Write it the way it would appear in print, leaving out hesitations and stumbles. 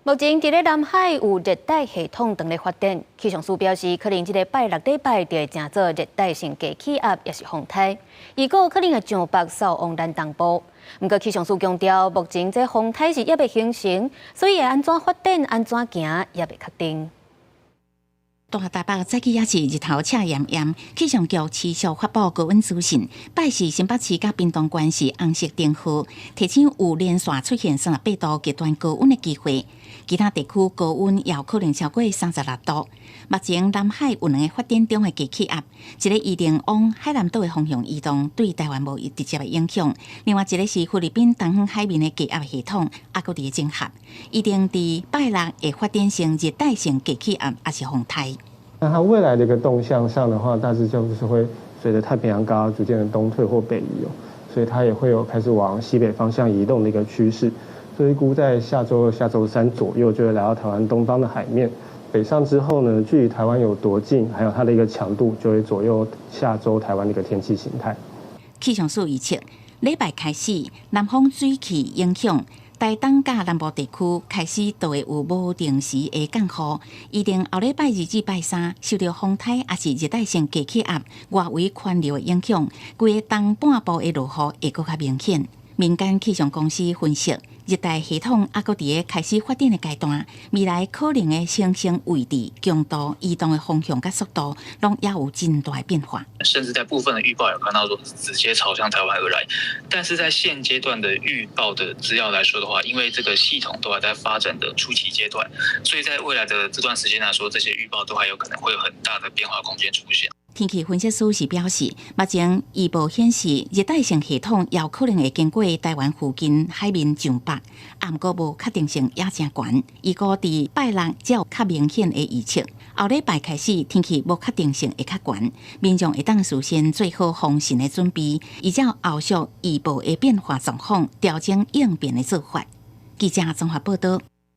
目前，伫咧南海有热带系统正咧发展，气象署表示，可能即个拜六礼拜就会成做热带性低气压，也是风台，预告可能会上北扫往南东部。不过，气象署强调，目前这风台是也未形成，所以会安怎发展、安怎行也未确定。大台北早起也是日头赤炎炎，气象局持续发布高温资讯。拜四新北市甲屏东县是红色灯号，提醒有连续出现38度极端高温的机会。其他地区高温也有可能超过36度。目前南海有2个发展中的低气压，一个预定往海南岛的方向移动，对台湾无直接的影响；另外一个是菲律宾东方海面的低压系统，也搁伫整合，预定伫拜六会发展成热带性低气压，也是风台。那它未来的一个动向上的话，大致就是会随着太平洋高压逐渐的东退或北移，所以它也会有开始往西北方向移动的一个趋势。所以估在下周二、下周三左右就会来到台湾东方的海面。北上之后呢，距离台湾有多近，还有它的一个强度，就会左右下周台湾的一个天气形态。气象署预测，礼拜开始，南方水汽影响。台东甲南部地区开始都会有无定时的降雨，预定后礼拜2至拜3受到风台也是热带性低气压外围环流的影响，规个东半部的落雨会更加明显。民间气象公司分析，热带系统还搁伫个开始发展的阶段，未来可能的形成位置、强度、移动的方向跟速度，拢也有真大的变化。甚至在部分的预报有看到说直接朝向台湾而来，但是在现阶段的预报的资料来说的话，因为这个系统都还在发展的初期阶段，所以在未来的这段时间来说，这些预报都还有可能会有很大的变化空间出现。天气分析师是表示，目前预报显示热带性系统也有可能会经过台湾附近海面上北，不过无确定性也真悬。预估伫拜六才有较明显的预测，后礼拜开始天气无确定性会较悬，民众会当事先做好防汛的准备，依照后续预报的变化状况调整应变的做法。记者综合报道。